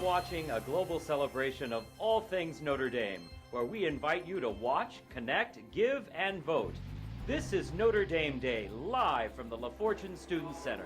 watching a global celebration of all things Notre Dame, where we invite you to watch, connect, give, and vote. This is Notre Dame Day, live from the LaFortune Student Center.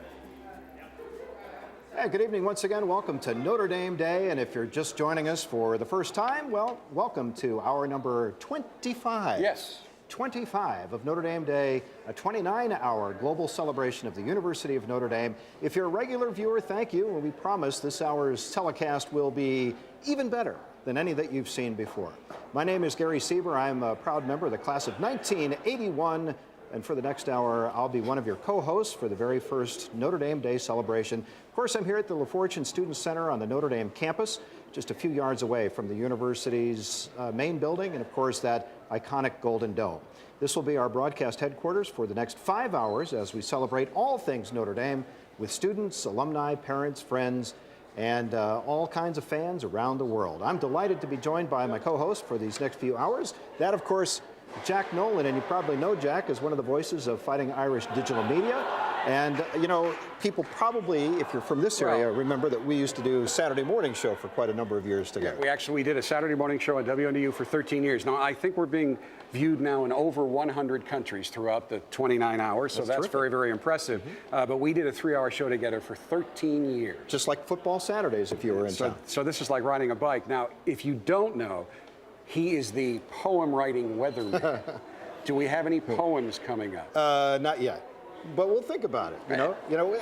Hey, good evening once again. Welcome to Notre Dame Day. And if you're just joining us for the first time, well, welcome to hour number 25. Yes. 25 of Notre Dame Day, a 29-hour global celebration of the University of Notre Dame. If you're a regular viewer, thank you. And we promise this hour's telecast will be even better than any that you've seen before. My name is Gary Sieber. I'm a proud member of the class of 1981. And for the next hour, I'll be one of your co-hosts for the very first Notre Dame Day celebration. Of course, I'm here at the LaFortune Student Center on the Notre Dame campus, just a few yards away from the university's main building and, of course, that iconic Golden Dome. This will be our broadcast headquarters for the next 5 hours as we celebrate all things Notre Dame with students, alumni, parents, friends, and all kinds of fans around the world. I'm delighted to be joined by my co-host for these next few hours. That, of course, Jack Nolan, and you probably know Jack as one of the voices of Fighting Irish Digital Media. And, you know, people probably, if you're from this area, remember that we used to do Saturday morning show for quite a number of years together. Yeah, we did a Saturday morning show on WNDU for 13 years. Now, I think we're being viewed now in over 100 countries throughout the 29 hours, so that's very, very impressive. But we did a 3-hour show together for 13 years. Just like football Saturdays if you were in town. So this is like riding a bike. Now, if you don't know, he is the poem-writing weatherman. Do we have any poems coming up? Not yet. But we'll think about it, you know.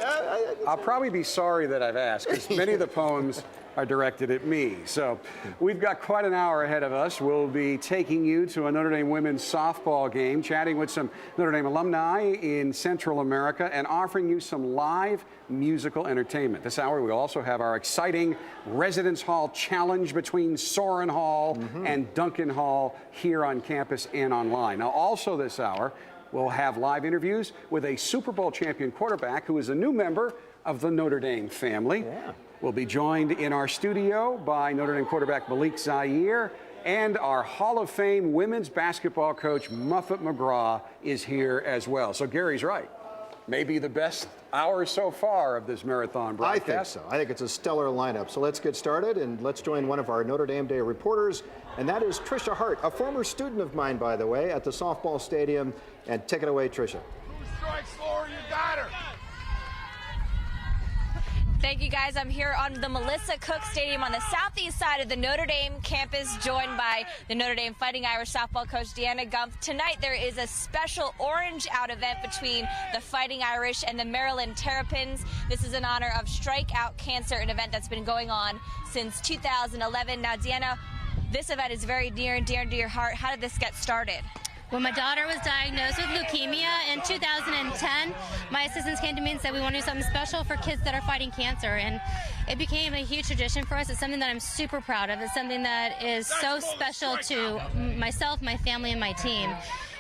I'll probably be sorry that I've asked, because many of the poems are directed at me. So we've got quite an hour ahead of us. We'll be taking you to a Notre Dame women's softball game, chatting with some Notre Dame alumni in Central America, and offering you some live musical entertainment. This hour, we'll also have our exciting Residence Hall challenge between Soren Hall and Duncan Hall here on campus and online. Now, also this hour, we'll have live interviews with a Super Bowl champion quarterback who is a new member of the Notre Dame family. Yeah. We'll be joined in our studio by Notre Dame quarterback Malik Zaire, and our Hall of Fame women's basketball coach Muffet McGraw is here as well. So Gary's right. Maybe the best hour so far of this marathon broadcast. I think so. I think it's a stellar lineup. So let's get started, and let's join one of our Notre Dame Day reporters, and that is Tricia Hart, a former student of mine, by the way, at the softball stadium. And take it away, Tricia. 2 strikes, Laura, you got her. Thank you, guys. I'm here on the Melissa Cook Stadium on the southeast side of the Notre Dame campus, joined by the Notre Dame Fighting Irish softball coach Deanna Gumpf. Tonight, there is a special Orange Out event between the Fighting Irish and the Maryland Terrapins. This is in honor of Strike Out Cancer, an event that's been going on since 2011. Now, Deanna, this event is very near and dear to your heart. How did this get started? When my daughter was diagnosed with leukemia in 2010, my assistants came to me and said we want to do something special for kids that are fighting cancer, and it became a huge tradition for us. It's something that I'm super proud of. It's something that is so special to myself, my family, and my team.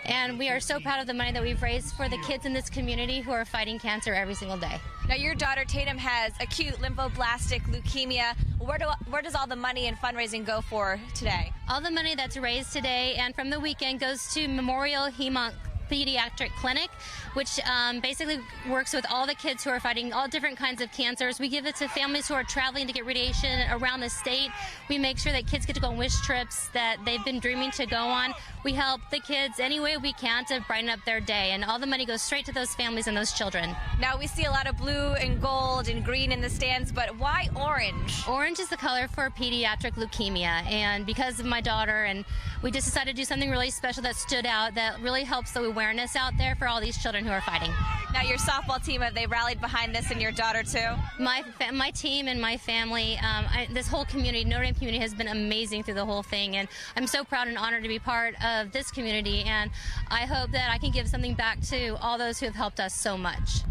And we are so proud of the money that we've raised for the kids in this community who are fighting cancer every single day. Now, your daughter Tatum has acute lymphoblastic leukemia. Where does all the money and fundraising go for today? All the money that's raised today and from the weekend goes to Memorial Heme Pediatric Clinic, which basically works with all the kids who are fighting all different kinds of cancers. We give it to families who are traveling to get radiation around the state. We make sure that kids get to go on wish trips that they've been dreaming to go on. We help the kids any way we can to brighten up their day, and all the money goes straight to those families and those children. Now, we see a lot of blue and gold and green in the stands, but why orange? Orange is the color for pediatric leukemia, and because of my daughter, and we just decided to do something really special that stood out, that really helps the awareness out there for all these children who are fighting. Now, your softball team, have they rallied behind this, and your daughter too? My team and my family, this whole community, Notre Dame community, has been amazing through the whole thing, and I'm so proud and honored to be part of this community, and I hope that I can give something back to all those who have helped us so much.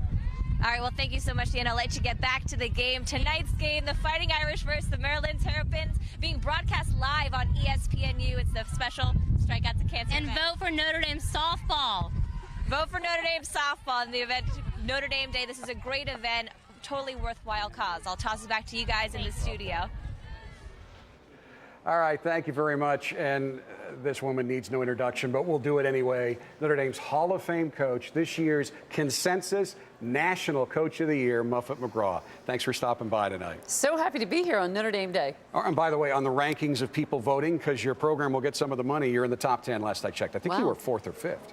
All right, well, thank you so much, Deanna. I'll let you get back to the game. Tonight's game, the Fighting Irish versus the Maryland Terrapins, being broadcast live on ESPNU. It's the special Strikeout to Cancer And event. vote for Notre Dame softball. Vote for Notre Dame softball in the event Notre Dame Day. This is a great event, totally worthwhile cause. I'll toss it back to you guys in the studio. All right, thank you very much. And this woman needs no introduction, but we'll do it anyway. Notre Dame's Hall of Fame coach, this year's consensus National Coach of the Year, Muffet McGraw. Thanks for stopping by tonight. So happy to be here on Notre Dame Day. Oh, and by the way, on the rankings of people voting, because your program will get some of the money, you're in the top 10 last I checked. I think you were 4th or 5th.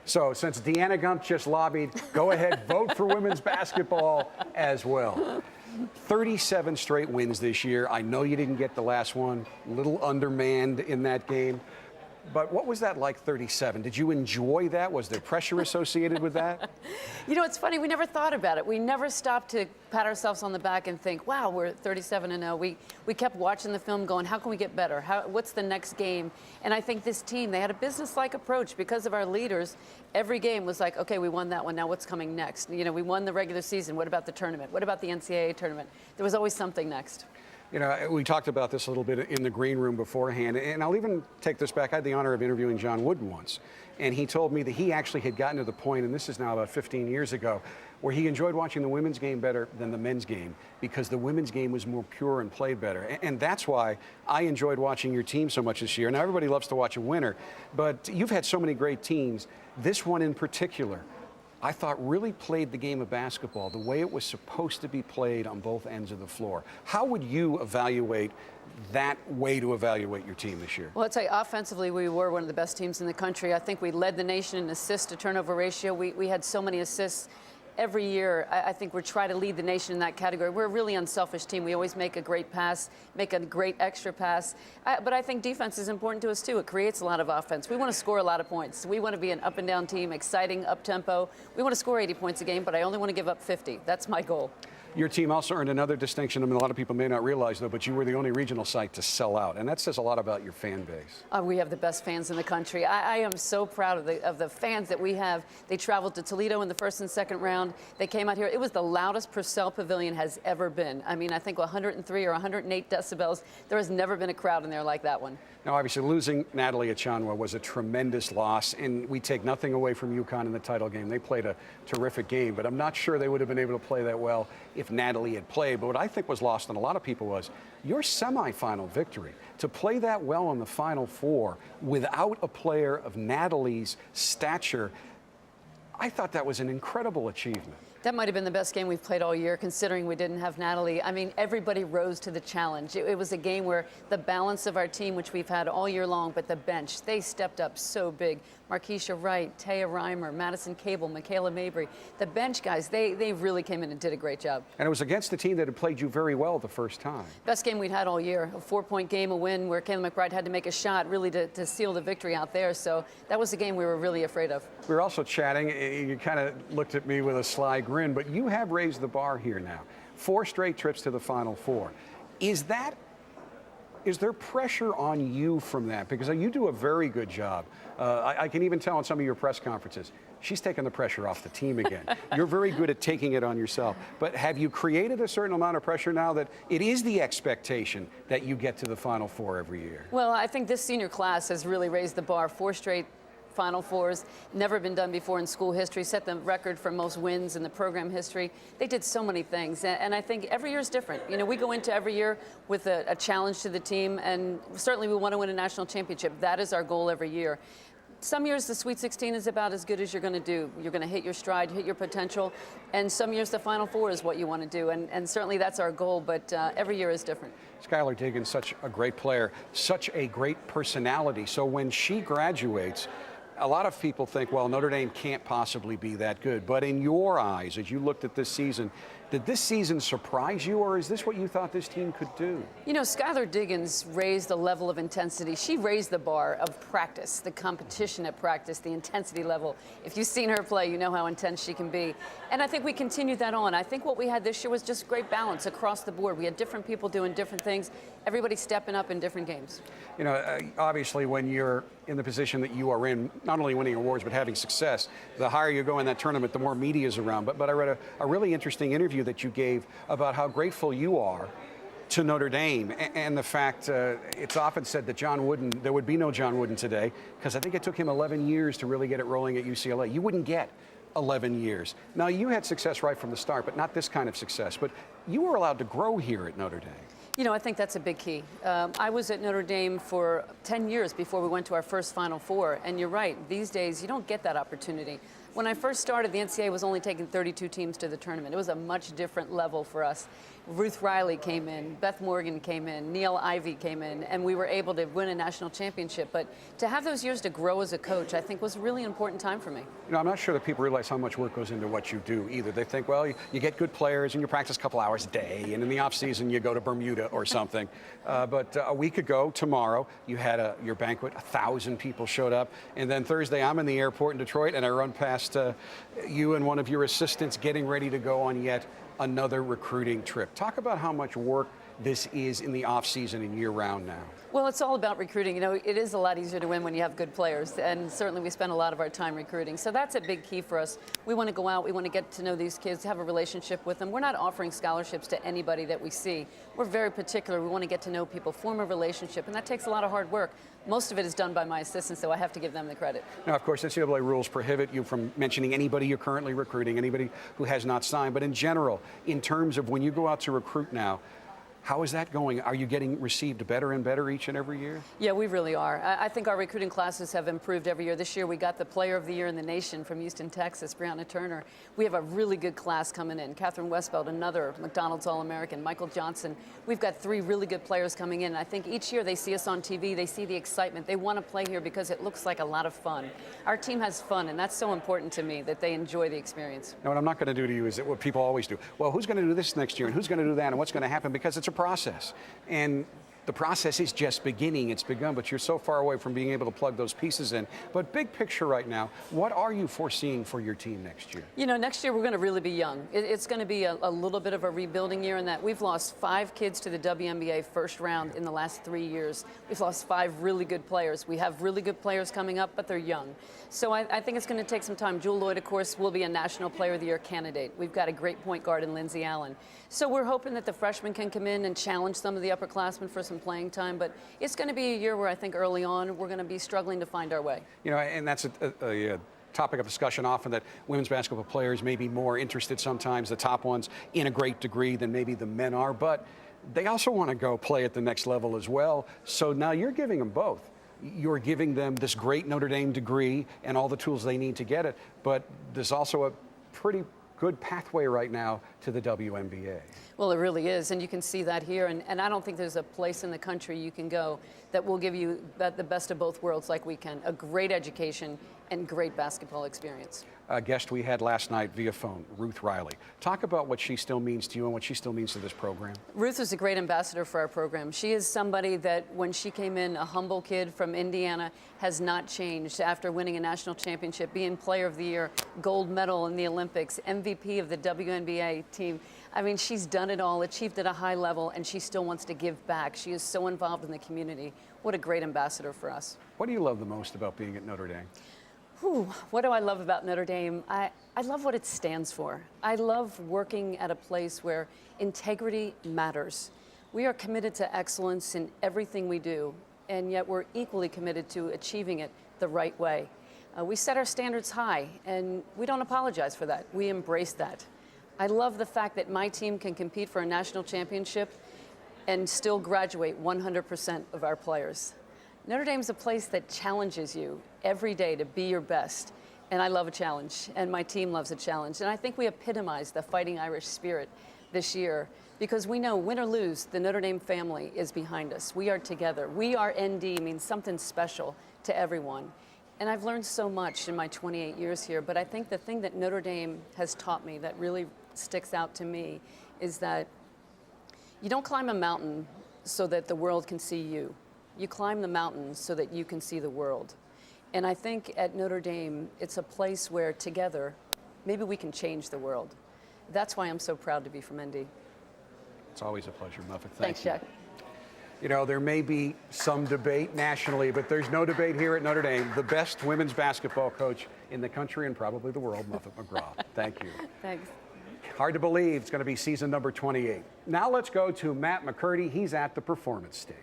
So since Deanna Gump just lobbied, go ahead, vote for women's basketball as well. 37 straight wins this year. I know you didn't get the last one, a little undermanned in that game. But what was that like, 37? Did you enjoy that? Was there pressure associated with that? You know, it's funny, we never thought about it. We never stopped to pat ourselves on the back and think, wow, we're 37-0. We kept watching the film going, how can we get better? What's the next game? And I think this team, they had a business-like approach because of our leaders. Every game was like, okay, we won that one, now what's coming next? You know, we won the regular season. What about the tournament? What about the NCAA tournament? There was always something next. You know, we talked about this a little bit in the green room beforehand, and I'll even take this back. I had the honor of interviewing John Wooden once, and he told me that he actually had gotten to the point, and this is now about 15 years ago, where he enjoyed watching the women's game better than the men's game because the women's game was more pure and played better. And that's why I enjoyed watching your team so much this year. Now, everybody loves to watch a winner, but you've had so many great teams. This one in particular, I thought really played the game of basketball the way it was supposed to be played on both ends of the floor. How would you evaluate that way to evaluate your team this year? Well, I'd say offensively, we were one of the best teams in the country. I think we led the nation in assist to turnover ratio. We had so many assists. Every year, I think we're trying to lead the nation in that category. We're a really unselfish team. We always make a great pass, make a great extra pass. But I think defense is important to us, too. It creates a lot of offense. We want to score a lot of points. We want to be an up-and-down team, exciting, up-tempo. We want to score 80 points a game, but I only want to give up 50. That's my goal. Your team also earned another distinction. I mean, a lot of people may not realize, though, but you were the only regional site to sell out, and that says a lot about your fan base. We have the best fans in the country. I am so proud of the fans that we have. They traveled to Toledo in the first and second round. They came out here. It was the loudest Purcell Pavilion has ever been. I mean, I think 103 or 108 decibels. There has never been a crowd in there like that one. Now, obviously, losing Natalie Achanwa was a tremendous loss, and we take nothing away from UConn in the title game. They played a terrific game, but I'm not sure they would have been able to play that well if Natalie had played. But what I think was lost on a lot of people was your semifinal victory. To play that well in the Final Four without a player of Natalie's stature, I thought that was an incredible achievement. That might have been the best game we've played all year, considering we didn't have Natalie. I mean, everybody rose to the challenge. It was a game where the balance of our team, which we've had all year long, but the bench, they stepped up so big. Markeisha Wright, Taya Reimer, Madison Cable, Michaela Mabry. The bench guys, they really came in and did a great job. And it was against the team that had played you very well the first time. Best game we'd had all year. A 4-point game, a win where Kayla McBride had to make a shot really to seal the victory out there. So that was a game we were really afraid of. We were also chatting. You kind of looked at me with a sly grin, but you have raised the bar here now. 4 straight trips to the Final Four. Is there pressure on you from that? Because you do a very good job. I can even tell in some of your press conferences, she's taking the pressure off the team again. You're very good at taking it on yourself. But have you created a certain amount of pressure now that it is the expectation that you get to the Final Four every year? Well, I think this senior class has really raised the bar. 4 straight Final Fours, never been done before in school history, set the record for most wins in the program history. They did so many things, and I think every year is different. You know, we go into every year with a challenge to the team, and certainly we want to win a national championship. That is our goal every year. Some years the Sweet 16 is about as good as you're going to do. You're going to hit your stride, hit your potential, and some years the Final Four is what you want to do, and certainly that's our goal, but every year is different. Skylar Diggins, such a great player, such a great personality. So when she graduates, a lot of people think, well, Notre Dame can't possibly be that good. But in your eyes, as you looked at this season, did this season surprise you, or is this what you thought this team could do? You know, Skylar Diggins raised the level of intensity. She raised the bar of practice, the competition at practice, the intensity level. If you've seen her play, you know how intense she can be. And I think we continued that on. I think what we had this year was just great balance across the board. We had different people doing different things, everybody stepping up in different games. You know, obviously when you're in the position that you are in, not only winning awards but having success, the higher you go in that tournament, the more media is around. But I read a really interesting interview that you gave about how grateful you are to Notre Dame and the fact it's often said that John Wooden, there would be no John Wooden today because I think it took him 11 years to really get it rolling at UCLA. You wouldn't get 11 years. Now, you had success right from the start, but not this kind of success. But you were allowed to grow here at Notre Dame. You know, I think that's a big key. I was at Notre Dame for 10 years before we went to our first Final Four, and you're right, these days you don't get that opportunity. When I first started, the NCAA was only taking 32 teams to the tournament. It was a much different level for us. Ruth Riley came in, Beth Morgan came in, Neil Ivey came in, and we were able to win a national championship. But to have those years to grow as a coach, I think was a really important time for me. You know, I'm not sure that people realize how much work goes into what you do either. They think, well, you get good players and you practice a couple hours a day, and in the off season you go to Bermuda or something. But a week ago, tomorrow, you had your banquet. 1,000 people showed up, and then Thursday I'm in the airport in Detroit, and I run past you and one of your assistants getting ready to go on yet another recruiting trip. Talk about how much work this is in the off season and year round now. Well, it's all about recruiting. You know, it is a lot easier to win when you have good players, and certainly we spend a lot of our time recruiting. So that's a big key for us. We want to go out, we want to get to know these kids, have a relationship with them. We're not offering scholarships to anybody that we see. We're very particular. We want to get to know people, form a relationship, and that takes a lot of hard work. Most of it is done by my assistants, so I have to give them the credit. Now, of course, NCAA rules prohibit you from mentioning anybody you're currently recruiting, anybody who has not signed. But in general, in terms of when you go out to recruit now, how is that going? Are you getting received better and better each and every year? Yeah, we really are. I think our recruiting classes have improved every year. This year we got the Player of the Year in the nation from Houston, Texas, Brianna Turner. We have a really good class coming in. Catherine Westbeld, another McDonald's All-American. Michael Johnson. We've got 3 really good players coming in. I think each year they see us on TV, they see the excitement. They want to play here because it looks like a lot of fun. Our team has fun, and that's so important to me, that they enjoy the experience. Now, what I'm not going to do to you is what people always do. Well, who's going to do this next year, and who's going to do that, and what's going to happen? Because it's a process. And the process is just beginning. It's begun, but you're so far away from being able to plug those pieces in. But big picture right now, what are you foreseeing for your team next year? You know, next year we're going to really be young. It's going to be a little bit of a rebuilding year in that we've lost 5 kids to the WNBA first round in the last 3 years. We've lost 5 really good players. We have really good players coming up, but they're young. So I think it's going to take some time. Jewel Lloyd, of course, will be a National Player of the Year candidate. We've got a great point guard in Lindsey Allen. So we're hoping that the freshmen can come in and challenge some of the upperclassmen for some playing time. But it's going to be a year where I think early on we're going to be struggling to find our way. You know, and that's a topic of discussion often, that women's basketball players may be more interested sometimes, the top ones, in a great degree than maybe the men are. But they also want to go play at the next level as well. So now you're giving them both. You're giving them this great Notre Dame degree and all the tools they need to get it. But there's also a pretty good pathway right now to the WNBA. Well, it really is, and you can see that here. And I don't think there's a place in the country you can go that will give you the best of both worlds like we can. A great education and great basketball experience. A guest we had last night via phone, Ruth Riley. Talk about what she still means to you and what she still means to this program. Ruth is a great ambassador for our program. She is somebody that when she came in, a humble kid from Indiana, has not changed after winning a national championship, being Player of the Year, gold medal in the Olympics, MVP of the WNBA team. I mean, she's done it all, achieved at a high level, and she still wants to give back. She is so involved in the community. What a great ambassador for us. What do you love the most about being at Notre Dame? What do I love about Notre Dame? I love what it stands for. I love working at a place where integrity matters. We are committed to excellence in everything we do, and yet we're equally committed to achieving it the right way. We set our standards high, and we don't apologize for that. We embrace that. I love the fact that my team can compete for a national championship and still graduate 100% of our players. Notre Dame's a place that challenges you every day to be your best. And I love a challenge, and my team loves a challenge. And I think we epitomize the Fighting Irish spirit this year because we know, win or lose, the Notre Dame family is behind us. We are together. We are ND means something special to everyone. And I've learned so much in my 28 years here, but I think the thing that Notre Dame has taught me that really sticks out to me is that you don't climb a mountain so that the world can see you. You climb the mountain so that you can see the world. And I think at Notre Dame, it's a place where together, maybe we can change the world. That's why I'm so proud to be from ND. It's always a pleasure, Muffet. Thanks, Jack. You know, there may be some debate nationally, but there's no debate here at Notre Dame. The best women's basketball coach in the country and probably the world, Muffet McGraw. Thank you. Thanks. Hard to believe it's going to be season number 28. Now let's go to Matt McCurdy. He's at the performance stage.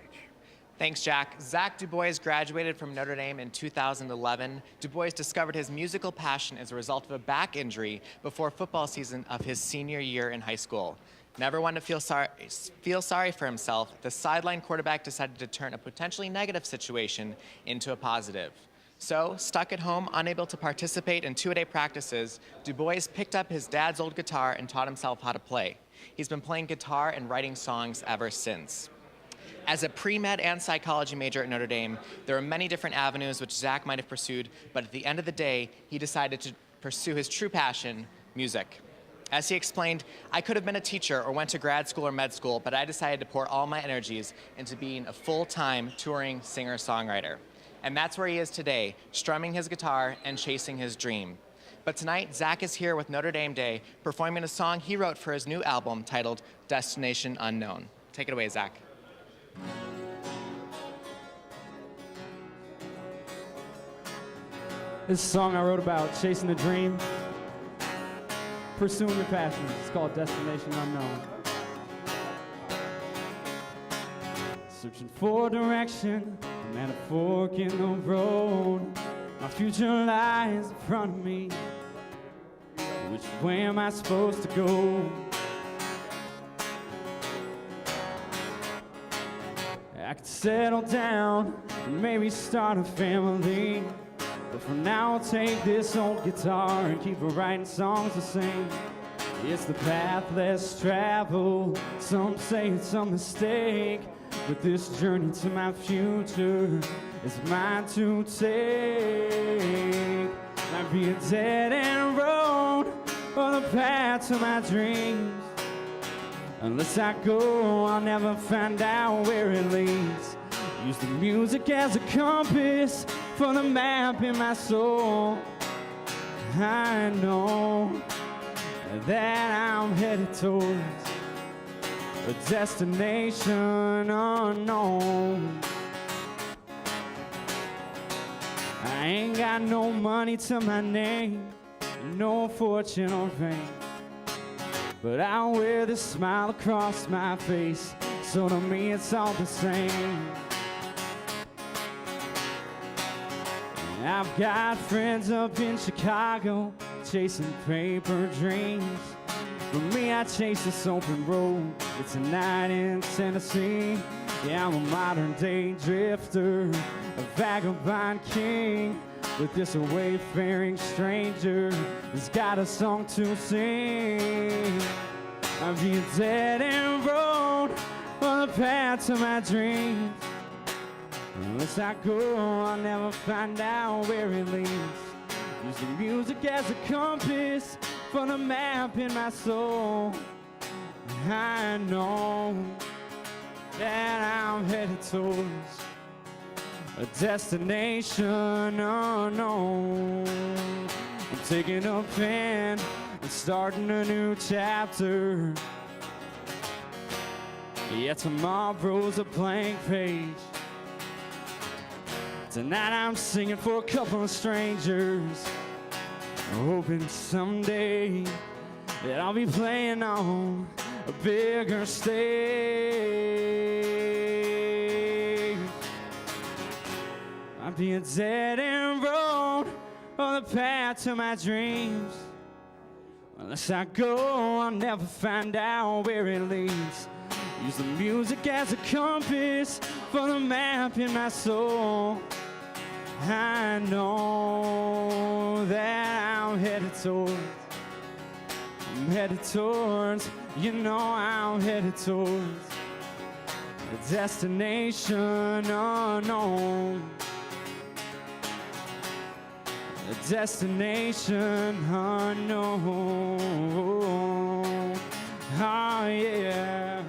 Thanks, Jack. Zach Dubois graduated from Notre Dame in 2011. Dubois discovered his musical passion as a result of a back injury before football season of his senior year in high school. Never one to feel sorry for himself, the sideline quarterback decided to turn a potentially negative situation into a positive. So, stuck at home, unable to participate in two-a-day practices, Dubois picked up his dad's old guitar and taught himself how to play. He's been playing guitar and writing songs ever since. As a pre-med and psychology major at Notre Dame, there are many different avenues which Zach might have pursued, but at the end of the day, he decided to pursue his true passion, music. As he explained, I could have been a teacher or went to grad school or med school, but I decided to pour all my energies into being a full-time touring singer-songwriter. And that's where he is today, strumming his guitar and chasing his dream. But tonight, Zach is here with Notre Dame Day, performing a song he wrote for his new album titled Destination Unknown. Take it away, Zach. This is a song I wrote about chasing a dream, pursuing your passions. It's called Destination Unknown. Searching for direction, I'm at a fork in the road. My future lies in front of me. Which way am I supposed to go? I could settle down and maybe start a family. But for now I'll take this old guitar and keep writing songs to sing. It's the path less traveled. Some say it's a mistake, but this journey to my future is mine to take. Might be a dead-end road or the path to my dreams. Unless I go, I'll never find out where it leads. Use the music as a compass for the map in my soul. I know that I'm headed towards a destination unknown. I ain't got no money to my name, no fortune or fame, but I'll wear this smile across my face, so to me it's all the same. I've got friends up in Chicago chasing paper dreams. For me, I chase this open road. It's a night in Tennessee. Yeah, I'm a modern day drifter, a vagabond king. But this wayfaring stranger has got a song to sing. I'll be a dead-end road on the path to my dreams. Unless I go, I'll never find out where it leads. Use the music as a compass for the map in my soul. I know that I'm headed towards a destination unknown. I'm taking a pen and starting a new chapter. Yeah, tomorrow's a blank page. Tonight I'm singing for a couple of strangers, hoping someday that I'll be playing on a bigger stage. I'll be a dead-end road on the path to my dreams. Unless I go, I'll never find out where it leads. Use the music as a compass for the map in my soul. I know that I'm headed towards, you know I'm headed towards a destination unknown. A destination unknown. Oh yeah.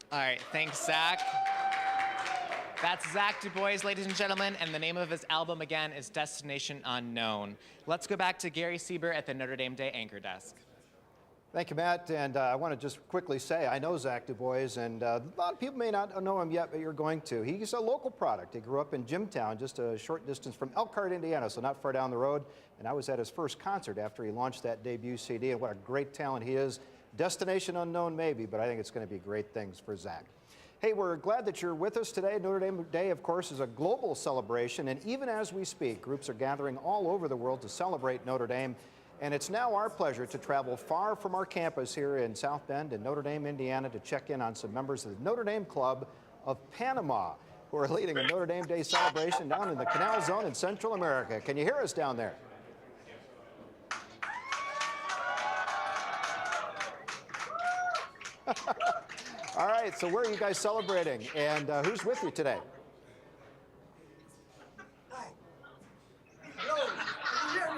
All right, thanks, Zach. That's Zach Dubois, ladies and gentlemen, and the name of his album, again, is Destination Unknown. Let's go back to Gary Sieber at the Notre Dame Day anchor desk. Thank you, Matt. And I want to just quickly say, I know Zach Dubois, and a lot of people may not know him yet, but you're going to. He's a local product. He grew up in Jimtown, just a short distance from Elkhart, Indiana, so not far down the road. And I was at his first concert after he launched that debut CD, and what a great talent he is. Destination unknown, maybe, but I think it's going to be great things for Zach. Hey, we're glad that you're with us today. Notre Dame Day, of course, is a global celebration, and even as we speak, groups are gathering all over the world to celebrate Notre Dame. And it's now our pleasure to travel far from our campus here in South Bend in Notre Dame, Indiana, to check in on some members of the Notre Dame Club of Panama, who are leading a Notre Dame Day celebration down in the Canal Zone in Central America. Can you hear us down there? All right, so where are you guys celebrating, and who's with you today? Hi. Hello. Can you hear me?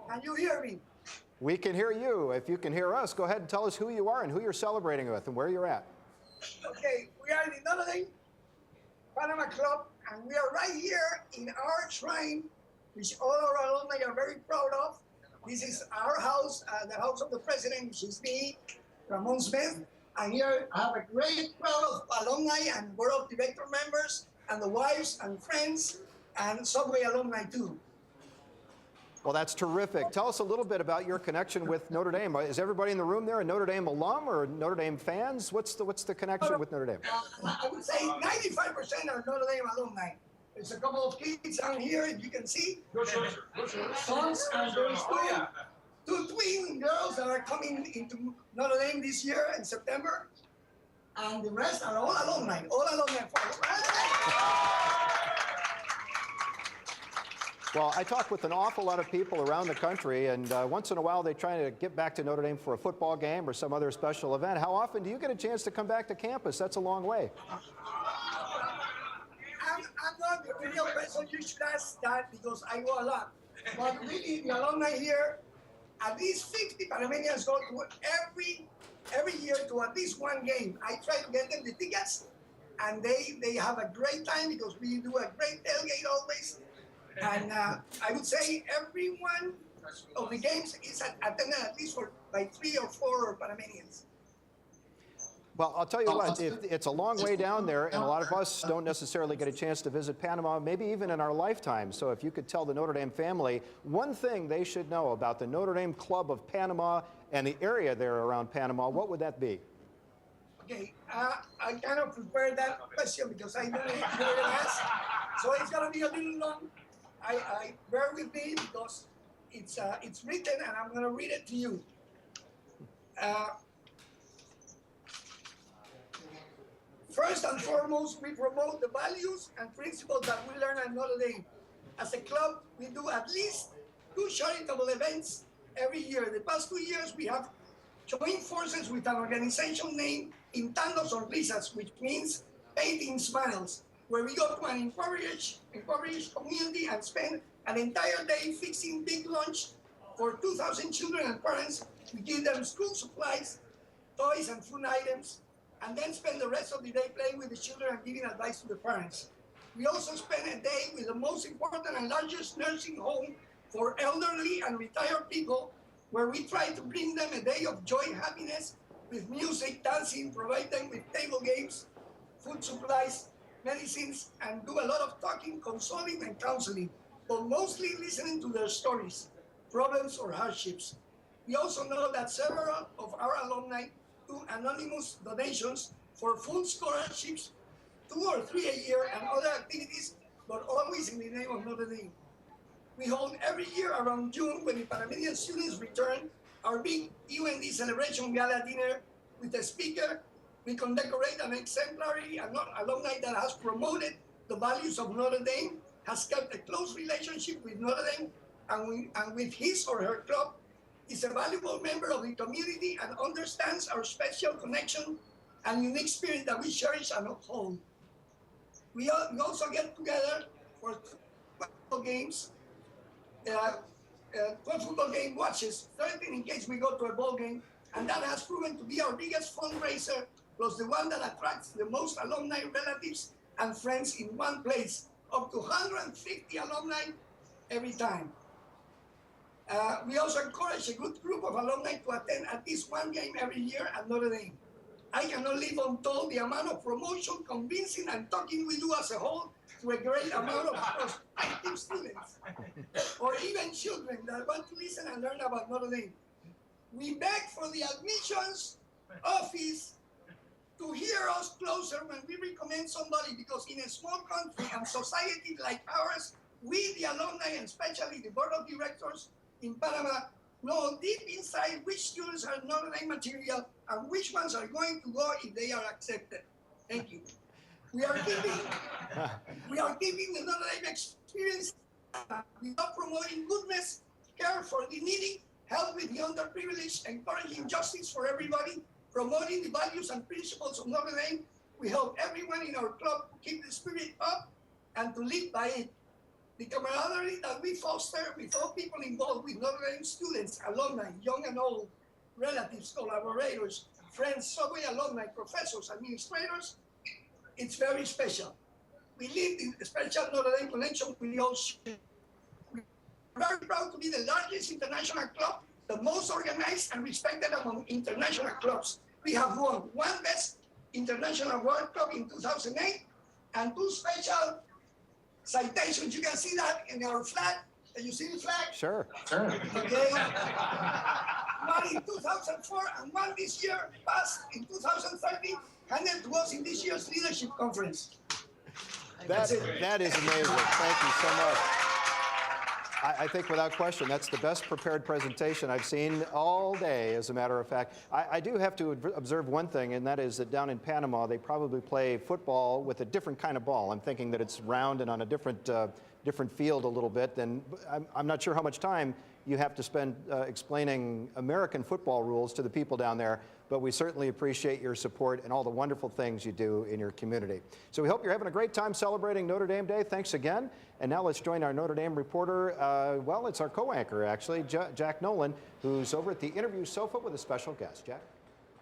Can you hear me? We can hear you. If you can hear us, go ahead and tell us who you are and who you're celebrating with and where you're at. Okay, we are in the Notre Dame Panama Club, and we are right here in our shrine, which all our alumni are very proud of. This is our house, the house of the president, which is me, Ramon Smith. And here I have a great crowd of alumni and board of director members, and the wives and friends, and Subway alumni too. Well, that's terrific. Tell us a little bit about your connection with Notre Dame. Is everybody in the room there a Notre Dame alum or Notre Dame fans? What's the connection with Notre Dame? I would say 95% are Notre Dame alumni. There's a couple of kids down here, if you can see. Sons, and there's two twin girls that are coming into Notre Dame this year in September. And the rest are all alumni. Well, I talk with an awful lot of people around the country, and once in a while they try to get back to Notre Dame for a football game or some other special event. How often do you get a chance to come back to campus? That's a long way. I'm not the real person you should ask that because I go a lot. But really, the alumni here, at least 50 Panamanians go to every year to at least one game. I try to get them the tickets, and they have a great time because we do a great tailgate always. And I would say every one of the games is attended at least by 3 or 4 Panamanians. Well, I'll tell you what, it's a long way down there, and a lot of us don't necessarily get a chance to visit Panama, maybe even in our lifetime. So if you could tell the Notre Dame family one thing they should know about the Notre Dame Club of Panama and the area there around Panama, what would that be? Okay, I kind of prepared that question because I know you're going to ask. So it's going to be a little long. I bear with me because it's written, and I'm going to read it to you. First and foremost, we promote the values and principles that we learn at Notre Dame. As a club, we do at least 2 charitable events every year. The past 2 years, we have joined forces with an organization named Pintando Sonrisas, which means painting smiles, where we go to an impoverished community and spend an entire day fixing big lunch for 2,000 children and parents. We give them school supplies, toys, and food items, and then spend the rest of the day playing with the children and giving advice to the parents. We also spend a day with the most important and largest nursing home for elderly and retired people, where we try to bring them a day of joy and happiness with music, dancing, provide them with table games, food supplies, medicines, and do a lot of talking, consoling, and counseling, but mostly listening to their stories, problems, or hardships. We also know that several of our alumni do anonymous donations for full scholarships, 2 or 3 a year, and other activities, but always in the name of Notre Dame. We hold every year around June, when the Panamanian students return, our big UND celebration gala dinner with a speaker. We condecorate an exemplary alumni that has promoted the values of Notre Dame, has kept a close relationship with Notre Dame, and with his or her club, is a valuable member of the community and understands our special connection and unique spirit that we cherish and uphold. We also get together for football games, 12 football game watches, 13 in case we go to a ball game, and that has proven to be our biggest fundraiser, plus the one that attracts the most alumni, relatives, and friends in one place, up to 150 alumni every time. We also encourage a good group of alumni to attend at least one game every year at Notre Dame. I cannot leave untold the amount of promotion, convincing, and talking we do as a whole to a great amount of prospective students, or even children that want to listen and learn about Notre Dame. We beg for the admissions office to hear us closer when we recommend somebody, because in a small country and society like ours, we, the alumni, and especially the board of directors in Panama, know deep inside which students are Notre Dame material and which ones are going to go if they are accepted. Thank you. We are keeping the Notre Dame experience without promoting goodness, care for the needy, help with the underprivileged, encouraging justice for everybody, promoting the values and principles of Notre Dame. We help everyone in our club to keep the spirit up and to live by it. The camaraderie that we foster with all people involved with Notre Dame students, alumni, young and old, relatives, collaborators, friends, Subway alumni, professors, administrators, it's very special. We live in a special Notre Dame connection with the ocean. We're very proud to be the largest international club, the most organized and respected among international clubs. We have won one Best International World Cup in 2008 and 2 special citations. You can see that in our flag. Can you see the flag? Sure. Okay. One in 2004 and one this year, passed in 2013, handed to us in this year's leadership conference. That is amazing. Thank you so much. I think without question, that's the best prepared presentation I've seen all day, as a matter of fact. I do have to observe one thing, and that is that down in Panama, they probably play football with a different kind of ball. I'm thinking that it's round and on a different field a little bit. And I'm not sure how much time you have to spend explaining American football rules to the people down there, but we certainly appreciate your support and all the wonderful things you do in your community. So we hope you're having a great time celebrating Notre Dame Day. Thanks again. And now let's join our Notre Dame reporter, well, it's our co-anchor actually, Jack Nolan, who's over at the interview sofa with a special guest. Jack?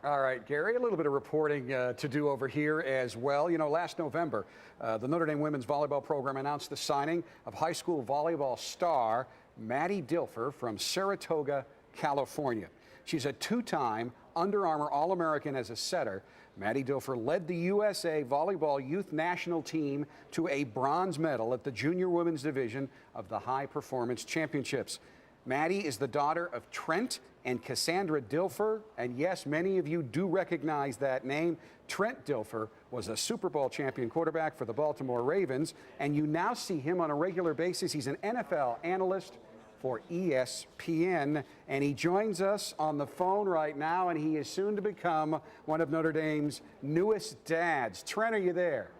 All right, Gary, a little bit of reporting to do over here as well. You know, last November, the Notre Dame women's volleyball program announced the signing of high school volleyball star Trent Dilfer from Saratoga, California. She's a 2-time Under Armour All-American as a setter. Trent Dilfer led the USA Volleyball Youth National Team to a bronze medal at the Junior Women's Division of the High Performance Championships. Maddie is the daughter of Trent and Cassandra Dilfer, and yes, many of you do recognize that name. Trent Dilfer was a Super Bowl champion quarterback for the Baltimore Ravens, and you now see him on a regular basis. He's an NFL analyst for ESPN, and he joins us on the phone right now, and he is soon to become one of Notre Dame's newest dads. Trent, are you there?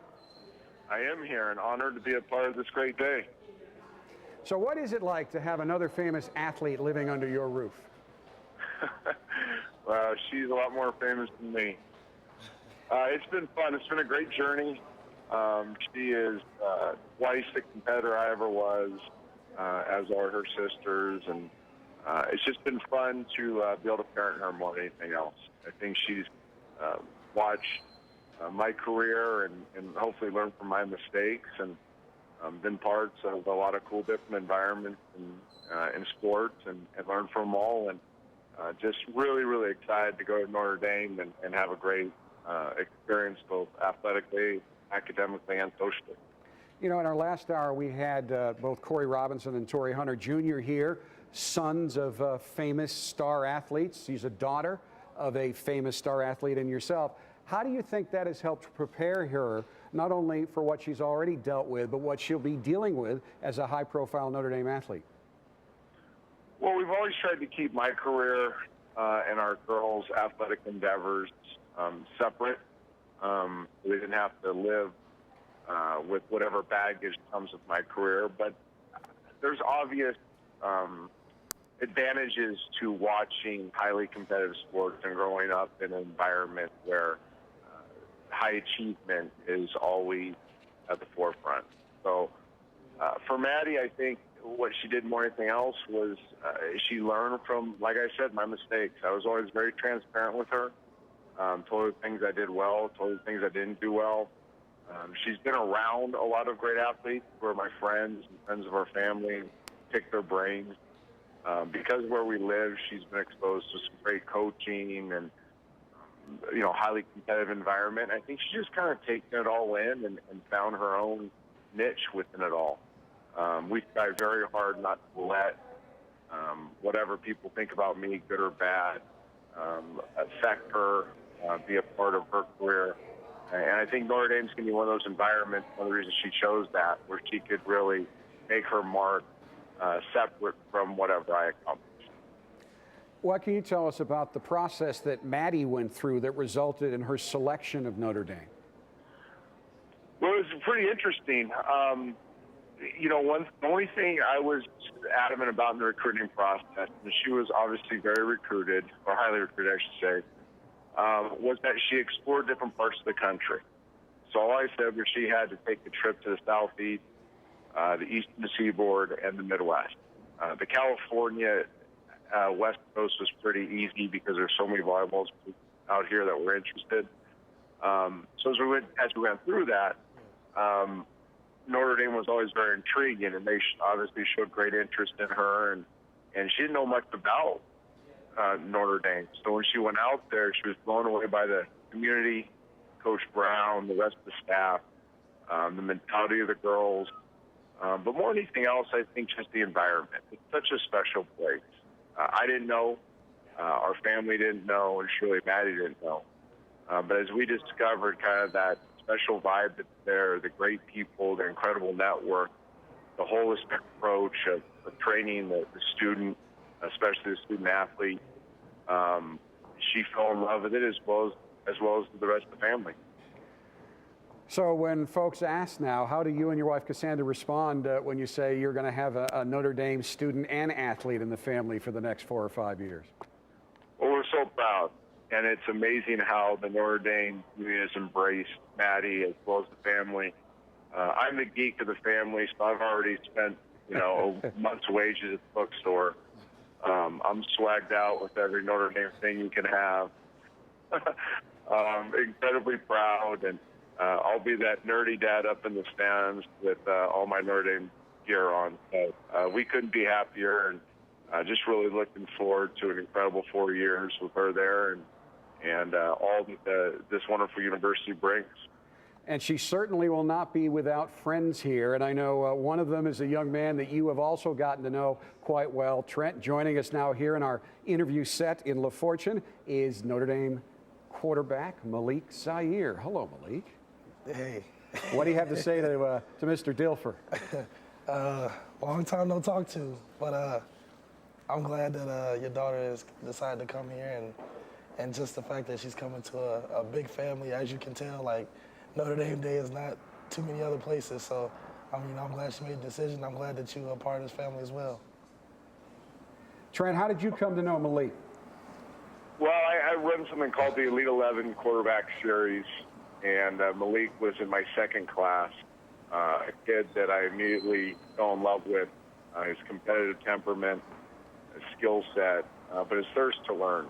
I am here and honored to be a part of this great day. So what is it like to have another famous athlete living under your roof? Well, she's a lot more famous than me. It's been fun. It's been a great journey. She is twice the competitor I ever was, as are her sisters, and it's just been fun to be able to parent her more than anything else. I think she's watched my career and hopefully learned from my mistakes, and been parts of a lot of cool different environments in sports and learned from them all, and just really, really excited to go to Notre Dame and have a great experience both athletically, academically, and socially. You know, in our last hour, we had both Corey Robinson and Torrey Hunter Jr. here, sons of famous star athletes. She's a daughter of a famous star athlete and yourself. How do you think that has helped prepare her, not only for what she's already dealt with, but what she'll be dealing with as a high-profile Notre Dame athlete? Well, we've always tried to keep my career and our girls' athletic endeavors separate. We didn't have to live with whatever baggage comes with my career, but there's obvious advantages to watching highly competitive sports and growing up in an environment where high achievement is always at the forefront. So for Maddie, I think what she did more than anything else was she learned from, like I said, my mistakes. I was always very transparent with her, told her things I did well, told her things I didn't do well. She's been around a lot of great athletes who are my friends and friends of our family, pick their brains. Because where we live, she's been exposed to some great coaching and, you know, highly competitive environment. I think she just kind of taken it all in and found her own niche within it all. We try very hard not to let whatever people think about me, good or bad, affect her, be a part of her career. And I think Notre Dame's going to be one of those environments, one of the reasons she chose that, where she could really make her mark separate from whatever I accomplish. What can you tell us about the process that Maddie went through that resulted in her selection of Notre Dame? Well, it was pretty interesting. The only thing I was adamant about in the recruiting process, and she was obviously very recruited, or highly recruited, I should say, was that she explored different parts of the country. So all I said was she had to take a trip to the Southeast, the Eastern Seaboard, and the Midwest. The California West Coast was pretty easy because there's so many volleyballs out here that were interested. So as we went through that, Notre Dame was always very intriguing, and they obviously showed great interest in her, and she didn't know much about Notre Dame. So when she went out there, she was blown away by the community, Coach Brown, the rest of the staff, the mentality of the girls. But more than anything else, I think just the environment. It's such a special place. I didn't know, our family didn't know, and surely Maddie didn't know. But as we discovered kind of that special vibe that's there, the great people, the incredible network, the holistic approach of training the student, especially the student athlete, she fell in love with it as well as the rest of the family. So when folks ask now, how do you and your wife Cassandra respond when you say you're going to have a Notre Dame student and athlete in the family for the next 4 or 5 years? Well, we're so proud. And it's amazing how the Notre Dame community has embraced Maddie as well as the family. I'm the geek of the family, so I've already spent, a month's wages at the bookstore. I'm swagged out with every Notre Dame thing you can have. Incredibly proud, and I'll be that nerdy dad up in the stands with all my Notre Dame gear on. So we couldn't be happier, and just really looking forward to an incredible 4 years with her there, and all that this wonderful university brings. And she certainly will not be without friends here. And I know one of them is a young man that you have also gotten to know quite well. Trent, joining us now here in our interview set in La Fortune is Notre Dame quarterback Malik Zaire. Hello, Malik. Hey. What do you have to say to Mr. Dilfer? Long time no talk to, but I'm glad that your daughter has decided to come here, and just the fact that she's coming to a big family, as you can tell, like Notre Dame Day is not too many other places. So, I'm glad she made a decision. I'm glad that you are part of this family as well. Trent, how did you come to know Malik? Well, I run something called the Elite 11 Quarterback Series, and Malik was in my second class, a kid that I immediately fell in love with, his competitive temperament, his skill set, but his thirst to learn.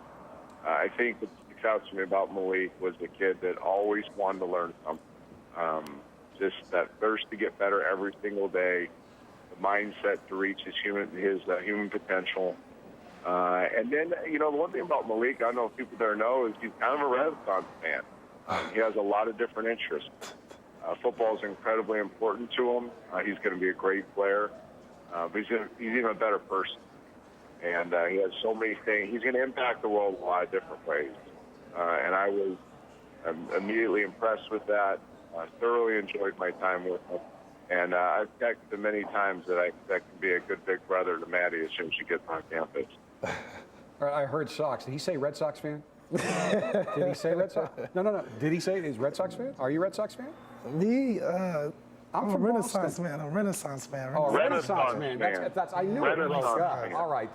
I think what sticks out to me about Malik was a kid that always wanted to learn something. Just that thirst to get better every single day, the mindset to reach his human potential. And then, the one thing about Malik, I don't know if people there know, is he's kind of a Renaissance man. He has a lot of different interests. Football is incredibly important to him. He's going to be a great player, but he's even a better person. And he has so many things. He's going to impact the world in a lot of different ways. And I was immediately impressed with that. Thoroughly enjoyed my time with him. And I've texted him many times that I expect to be a good big brother to Maddie as soon as she gets on campus. I heard Sox. Did he say Red Sox fan? Did he say Red Sox? No. Did he say he's Red Sox fan? Are you a Red Sox fan? Me, I'm a Renaissance man. I'm a Renaissance fan. Oh, Renaissance man. That's I knew it broke up. Man. All right,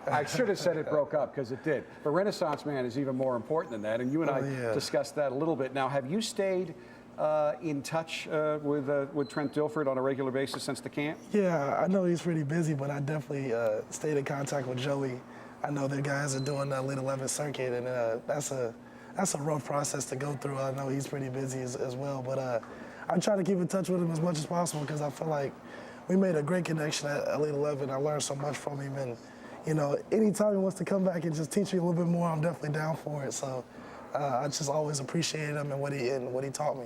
I should have said it broke up because it did. But Renaissance man is even more important than that, and you and I discussed that a little bit. Now, have you stayed in touch with Trent Dilfer on a regular basis since the camp? Yeah, I know he's pretty busy, but I definitely stayed in contact with Joey. I know the guys are doing the Elite 11 circuit, and that's a rough process to go through. I know he's pretty busy as well, but I try to keep in touch with him as much as possible because I feel like we made a great connection at Elite 11. I learned so much from him, and anytime he wants to come back and just teach me a little bit more, I'm definitely down for it. So I just always appreciated him and what he taught me.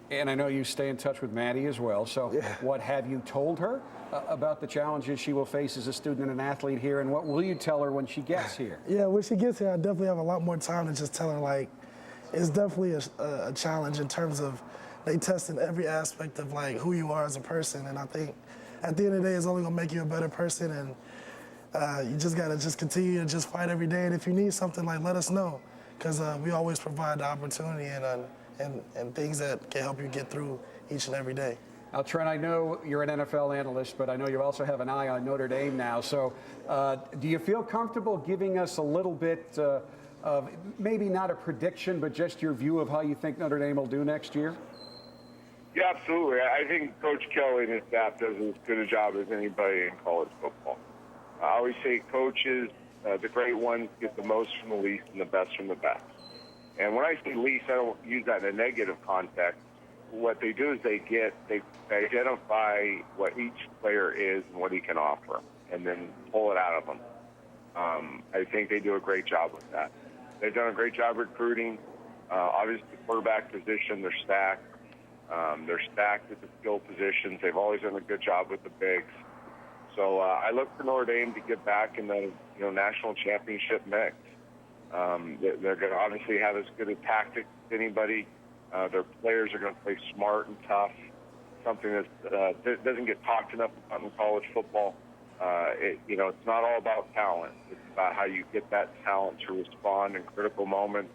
And I know you stay in touch with Maddie as well. So what have you told her about the challenges she will face as a student and an athlete here, and what will you tell her when she gets here? Yeah, when she gets here, I definitely have a lot more time to just tell her, like, it's definitely a challenge in terms of they testing every aspect of, like, who you are as a person. And I think at the end of the day, it's only going to make you a better person. And you just got to just continue to just fight every day. And if you need something, like, let us know, because we always provide the opportunity and things that can help you get through each and every day. Now, Trent, I know you're an NFL analyst, but I know you also have an eye on Notre Dame now. So do you feel comfortable giving us a little bit of maybe not a prediction, but just your view of how you think Notre Dame will do next year? Yeah, absolutely. I think Coach Kelly and his staff does as good a job as anybody in college football. I always say coaches, the great ones, get the most from the least and the best from the best. And when I say least, I don't use that in a negative context. What they do is they identify what each player is and what he can offer, and then pull it out of them. I think they do a great job with that. They've done a great job recruiting. Obviously, the quarterback position, they're stacked. They're stacked at the skill positions. They've always done a good job with the bigs. So I look for Notre Dame to get back in the national championship mix. They're going to obviously have as good a tactic as anybody. Their players are going to play smart and tough, something that doesn't get talked enough about in college football. It's not all about talent. It's about how you get that talent to respond in critical moments,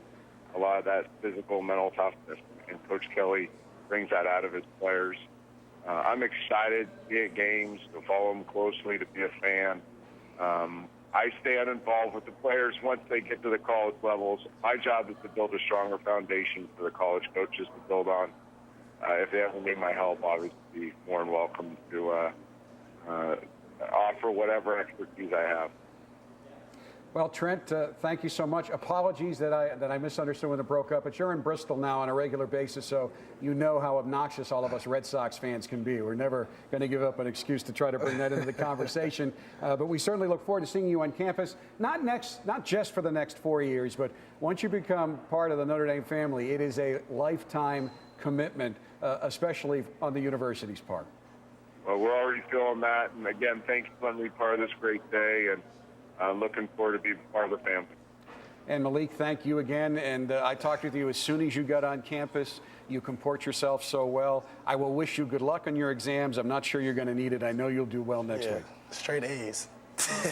a lot of that physical, mental toughness. And Coach Kelly brings that out of his players. I'm excited to be at games, to follow them closely, to be a fan. I stay uninvolved with the players once they get to the college levels. My job is to build a stronger foundation for the college coaches to build on. If they ever need my help, obviously, more than welcome to offer whatever expertise I have. Well, Trent, thank you so much. Apologies that I misunderstood when it broke up, but you're in Bristol now on a regular basis, so you know how obnoxious all of us Red Sox fans can be. We're never going to give up an excuse to try to bring that into the conversation, but we certainly look forward to seeing you on campus, not just for the next 4 years, but once you become part of the Notre Dame family, it is a lifetime commitment, especially on the university's part. Well, we're already feeling that, and again, thanks for letting me be part of this great day, and I'm looking forward to being part of the family. And Malik, thank you again. And I talked with you as soon as you got on campus. You comport yourself so well. I will wish you good luck on your exams. I'm not sure you're going to need it. I know you'll do well next week. Straight A's.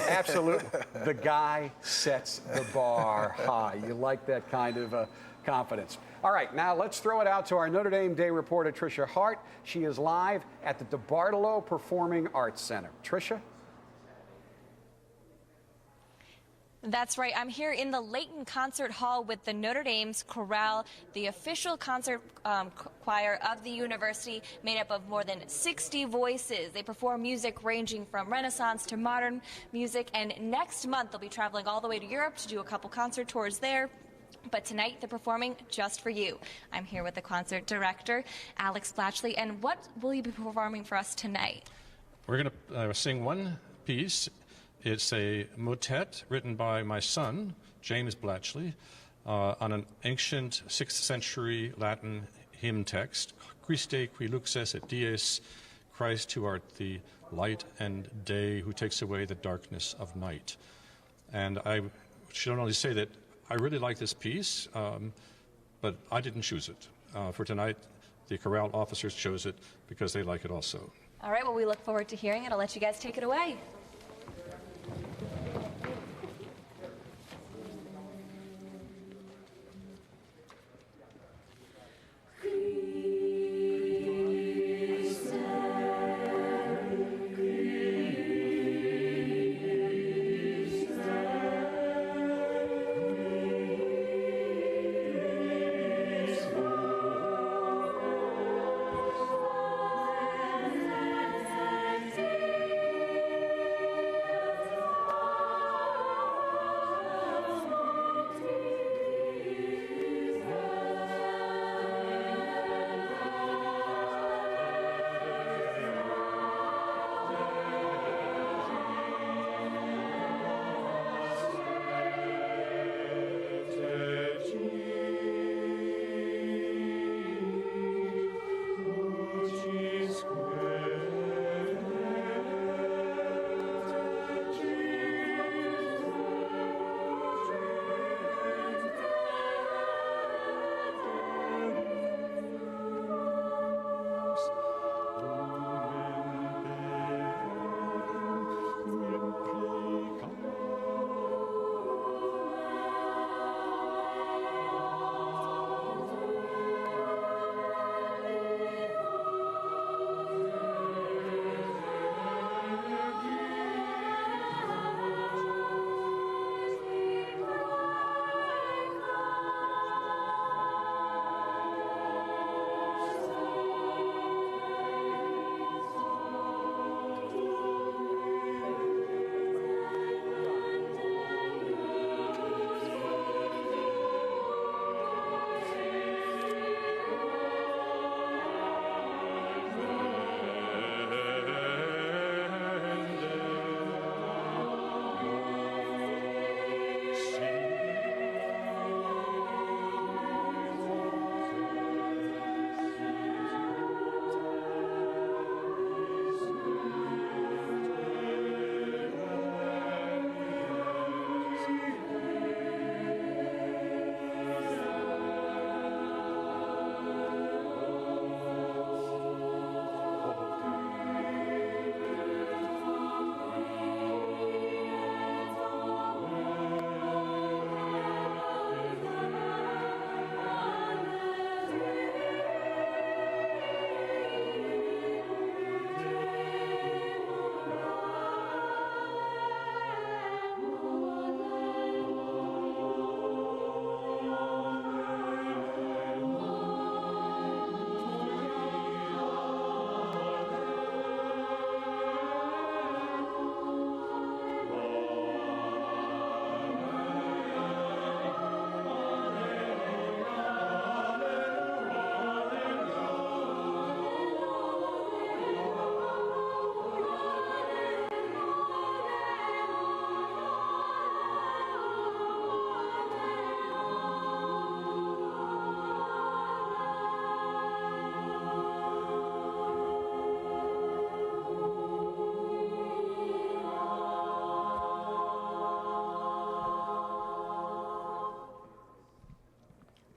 Absolutely. The guy sets the bar high. You like that kind of confidence. All right, now let's throw it out to our Notre Dame Day reporter, Tricia Hart. She is live at the DeBartolo Performing Arts Center. Tricia? That's right. I'm here in the Layton Concert Hall with the Notre Dame's Chorale, the official concert choir of the university, made up of more than 60 voices. They perform music ranging from Renaissance to modern music, and next month they'll be traveling all the way to Europe to do a couple concert tours there. But tonight they're performing just for you. I'm here with the concert director, Alex Blatchley, and what will you be performing for us tonight? We're going to sing one piece. It's a motet written by my son, James Blatchley, on an ancient 6th century Latin hymn text, Christe qui luxes et dies, Christ who art the light and day, who takes away the darkness of night. And I should only say that I really like this piece, but I didn't choose it. For tonight, the chorale officers chose it because they like it also. All right, well, we look forward to hearing it. I'll let you guys take it away.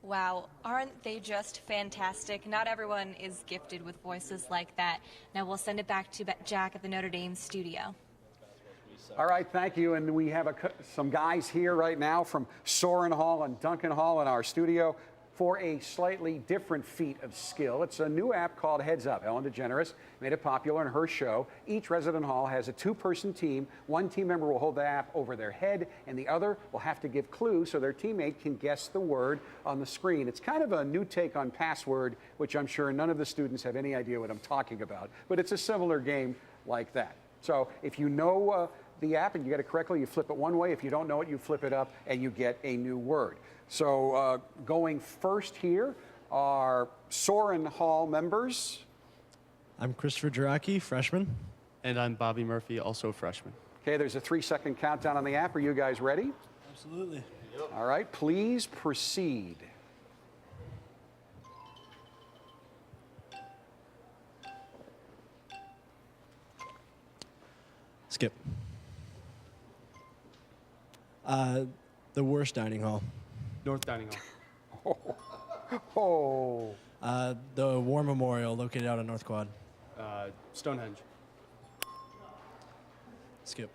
Wow, aren't they just fantastic? Not everyone is gifted with voices like that. Now we'll send it back to Jack at the Notre Dame studio. All right, thank you. And we have some guys here right now from Soren Hall and Duncan Hall in our studio for a slightly different feat of skill. It's a new app called Heads Up. Ellen DeGeneres made it popular in her show. Each resident hall has a 2-person team. One team member will hold the app over their head, and the other will have to give clues so their teammate can guess the word on the screen. It's kind of a new take on Password, which I'm sure none of the students have any idea what I'm talking about, but it's a similar game like that. So if you know the app and you get it correctly, you flip it one way. If you don't know it, you flip it up and you get a new word. So going first here are Soren Hall members. I'm Christopher Jiraki, freshman. And I'm Bobby Murphy, also a freshman. Okay, there's a 3-second countdown on the app. Are you guys ready? Absolutely. Yep. All right, please proceed. Skip. The worst dining hall. North Dining Hall. The War Memorial located out on North Quad. Stonehenge. Skip.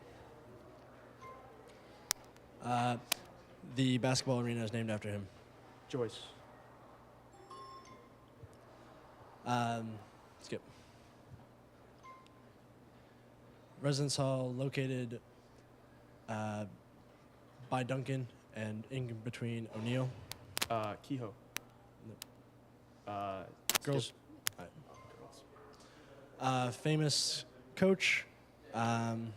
The basketball arena is named after him. Joyce. Skip. Residence Hall located by Duncan and in between O'Neill. Kehoe. Girls. Famous coach. Another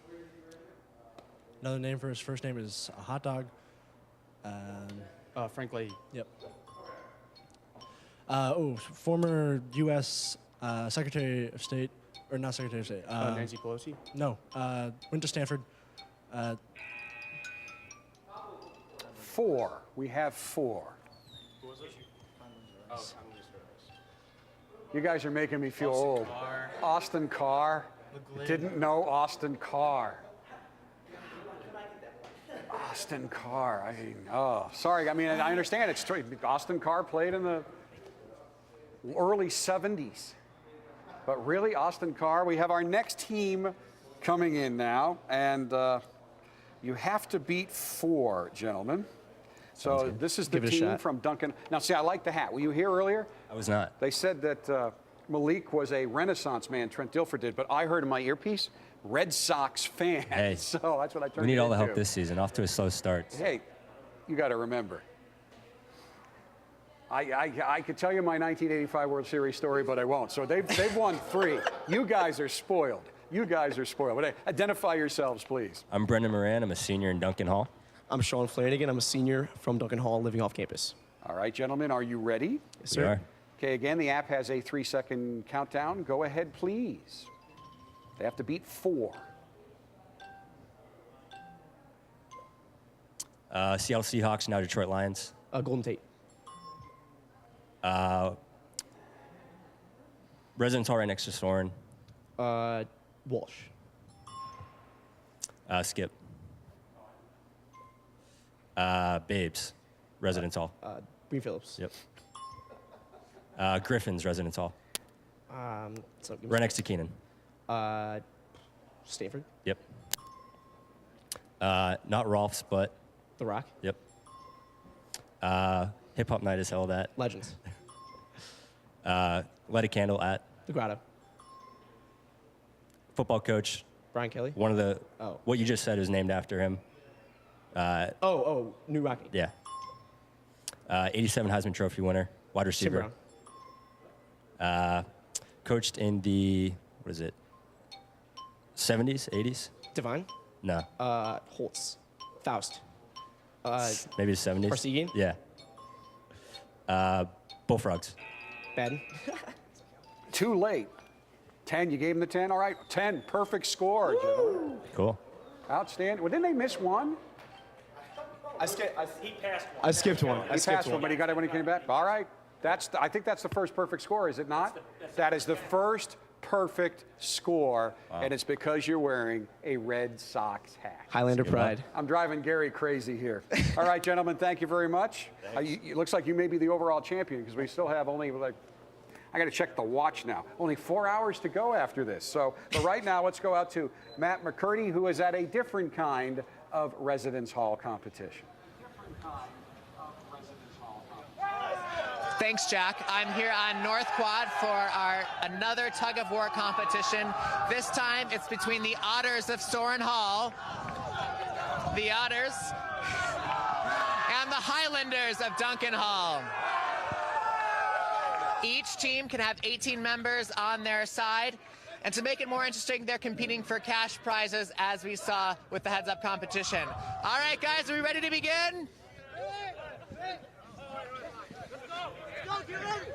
name for his first name is a hot dog. Frank Leahy. Yep. Former U.S. Secretary of State, or not Secretary of State. Nancy Pelosi? No. Went to Stanford. 4. We have 4. Who was it? Oh, you guys are making me feel old. Austin Carr. Didn't know Austin Carr. Austin Carr. Sorry. I mean, I understand it's true. Austin Carr played in the early 70s. But really, Austin Carr. We have our next team coming in now, and you have to beat 4, gentlemen. So this is the team from Duncan. Now, see, I like the hat. Were you here earlier? I was not. They said that Malik was a Renaissance man, Trent Dilfer did, but I heard in my earpiece, Red Sox fan. Hey, so that's what I turned we need all the into. help this season. Off to a slow start. Hey, you got to remember. I could tell you my 1985 World Series story, but I won't. So they've won 3. You guys are spoiled. You guys are spoiled. But hey, identify yourselves, please. I'm Brendan Moran. I'm a senior in Duncan Hall. I'm Sean Flanagan. I'm a senior from Duncan Hall, living off campus. All right, gentlemen, are you ready? Yes, sir. We are. Okay, again, the app has a 3-second countdown. Go ahead, please. They have to beat 4. Seattle Seahawks, now Detroit Lions. Golden Tate. Residence Hall right next to Soren. Walsh. Skip. Babes, Residence Hall. Green Phillips. Yep. Griffin's Residence Hall. Right next to Keenan. Stanford. Yep. Not Rolf's, but The Rock. Yep. Hip Hop Night is held at Legends. Light a Candle at The Grotto. Football coach. Brian Kelly. One of the what you just said is named after him. New Rocky. Yeah. 87 Heisman Trophy winner, wide receiver. Coached in the, what is it, 70s, 80s? Divine. No. Holtz. Faust. Maybe the 70s. Parsegian? Yeah. Bullfrogs. Baden. Too late. 10, you gave him the 10? All right, 10, perfect score, gentlemen. Cool. Outstanding. Well, didn't they miss one? He passed one. I skipped one. He passed one, but he got it when he came back. All right. I think that's the first perfect score, is it not? That is the first perfect score, and it's because you're wearing a Red Sox hat. Highlander pride. I'm driving Gary crazy here. All right, gentlemen, thank you very much. It looks like you may be the overall champion because we still have only, like, I got to check the watch now. Only 4 hours to go after this. So, but right now, let's go out to Matt McCurdy, who is at a different kind of Residence Hall competition. Thanks, Jack. I'm here on North Quad for another tug of war competition. This time it's between the Otters of Soren Hall, the Otters, and the Highlanders of Duncan Hall. Each team can have 18 members on their side. And to make it more interesting, they're competing for cash prizes, as we saw with the heads-up competition. All right, guys, are we ready to begin? Get ready!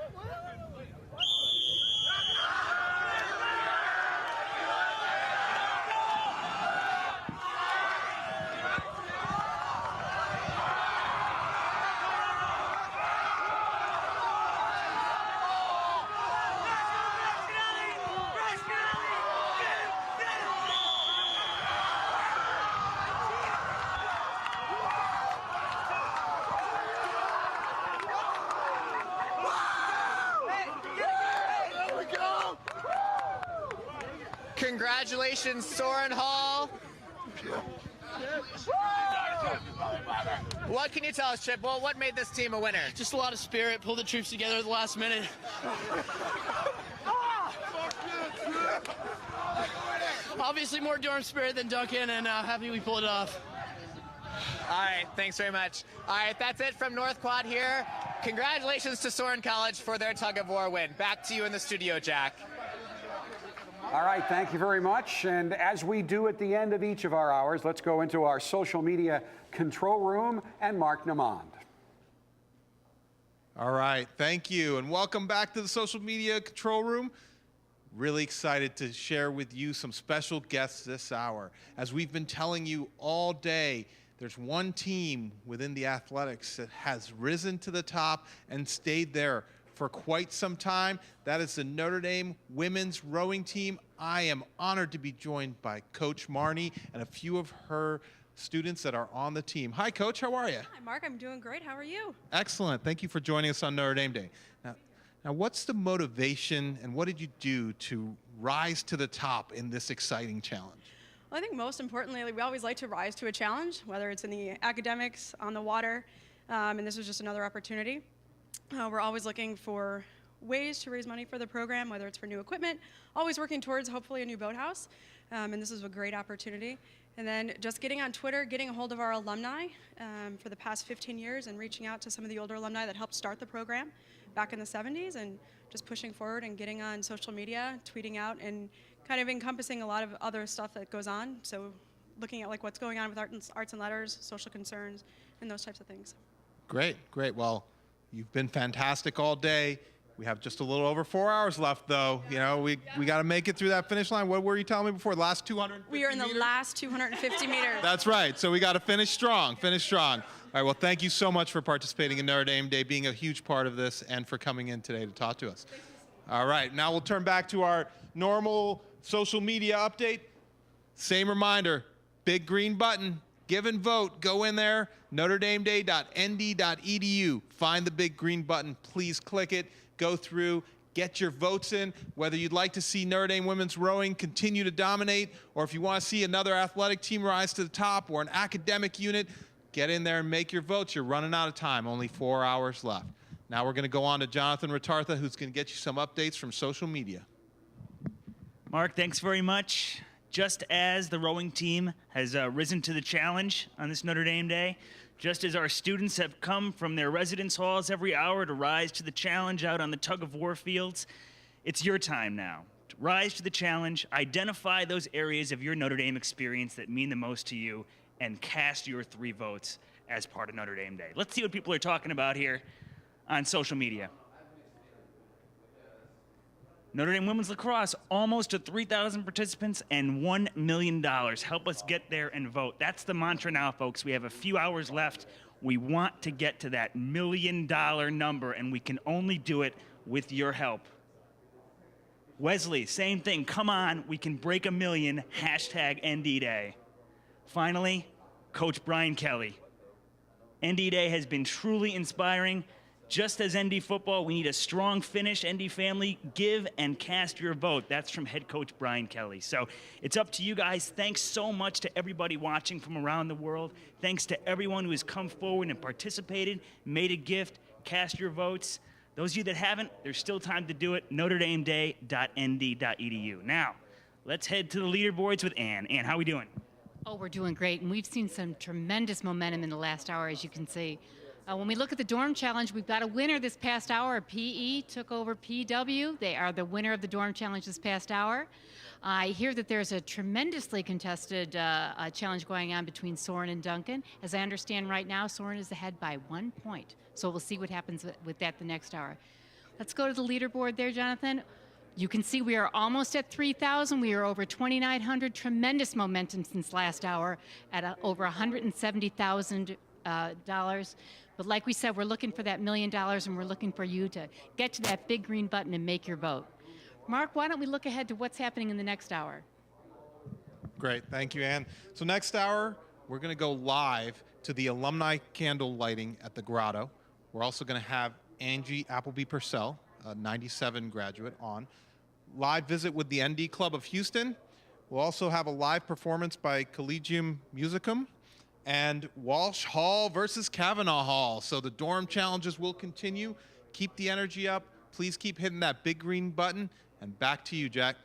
Congratulations, Soren Hall. What can you tell us, Chip? Well, what made this team a winner? Just a lot of spirit, pulled the troops together at the last minute. Obviously more dorm spirit than Duncan, and happy we pulled it off. All right, thanks very much. All right, that's it from North Quad here. Congratulations to Soren College for their tug of war win. Back to you in the studio, Jack. All right, thank you very much. And as we do at the end of each of our hours, let's go into our social media control room and Mark Namond. All right, thank you. And welcome back to the social media control room. Really excited to share with you some special guests this hour. As we've been telling you all day, there's one team within the athletics that has risen to the top and stayed there for quite some time. That is the Notre Dame women's rowing team. I am honored to be joined by Coach Marnie and a few of her students that are on the team. Hi, Coach. How are you? Hi, Mark. I'm doing great. How are you? Excellent. Thank you for joining us on Notre Dame Day. Now, what's the motivation and what did you do to rise to the top in this exciting challenge? Well, I think most importantly, we always like to rise to a challenge, whether it's in the academics, on the water, and this was just another opportunity. We're always looking for ways to raise money for the program, whether it's for new equipment, always working towards hopefully a new boathouse, and this is a great opportunity. And then just getting on Twitter, getting a hold of our alumni for the past 15 years and reaching out to some of the older alumni that helped start the program back in the 70s and just pushing forward and getting on social media, tweeting out, and kind of encompassing a lot of other stuff that goes on. So looking at like what's going on with arts and letters, social concerns, and those types of things. Great, great. Well, you've been fantastic all day. We have just a little over 4 hours left, though. You know, we got to make it through that finish line. What were you telling me before? The last 200? We are in the last 250 meters. That's right. So we got to finish strong, finish strong. All right, well, thank you so much for participating in Notre Dame Day, being a huge part of this, and for coming in today to talk to us. All right, now we'll turn back to our normal social media update. Same reminder, big green button, give and vote. Go in there, NotreDameDay.nd.edu. Find the big green button. Please click it. Go through, get your votes in, whether you'd like to see Notre Dame women's rowing continue to dominate, or if you want to see another athletic team rise to the top, or an academic unit, get in there and make your votes. You're running out of time, only 4 hours left. Now we're going to go on to Jonathan Ratartha, who's going to get you some updates from social media. Mark, thanks very much. Just as the rowing team has risen to the challenge on this Notre Dame Day, just as our students have come from their residence halls every hour to rise to the challenge out on the tug-of-war fields, it's your time now. To rise to the challenge, identify those areas of your Notre Dame experience that mean the most to you, and cast your 3 votes as part of Notre Dame Day. Let's see what people are talking about here on social media. Notre Dame Women's Lacrosse, almost to 3,000 participants and $1 million. Help us get there and vote. That's the mantra now, folks. We have a few hours left. We want to get to that $1 million number, and we can only do it with your help. Wesley, same thing. Come on, we can break 1 million. #ND Day. Finally, Coach Brian Kelly. ND Day has been truly inspiring. Just as ND football, we need a strong finish. ND family, give and cast your vote. That's from head coach Brian Kelly. So it's up to you guys. Thanks so much to everybody watching from around the world. Thanks to everyone who has come forward and participated, made a gift, cast your votes. Those of you that haven't, there's still time to do it. NotreDameDay.nd.edu. Now, let's head to the leaderboards with Ann. Ann, how are we doing? Oh, we're doing great, and we've seen some tremendous momentum in the last hour, as you can see. When we look at the dorm challenge, we've got a winner this past hour. PE took over PW. They are the winner of the dorm challenge this past hour. I hear that there's a tremendously contested challenge going on between Soren and Duncan. As I understand right now, Soren is ahead by 1 point. So we'll see what happens with that the next hour. Let's go to the leaderboard there, Jonathan. You can see we are almost at 3,000. We are over 2,900. Tremendous momentum since last hour at over $170,000. But like we said, we're looking for that $1 million, and we're looking for you to get to that big green button and make your vote. Mark, why don't we look ahead to what's happening in the next hour? Great. Thank you, Ann. So next hour, we're going to go live to the alumni candle lighting at the Grotto. We're also going to have Angie Appleby Purcell, a 97 graduate, on. Live visit with the ND Club of Houston. We'll also have a live performance by Collegium Musicum and Walsh Hall versus Kavanaugh Hall. So the dorm challenges will continue. Keep the energy up. Please keep hitting that big green button. And back to you, Jack.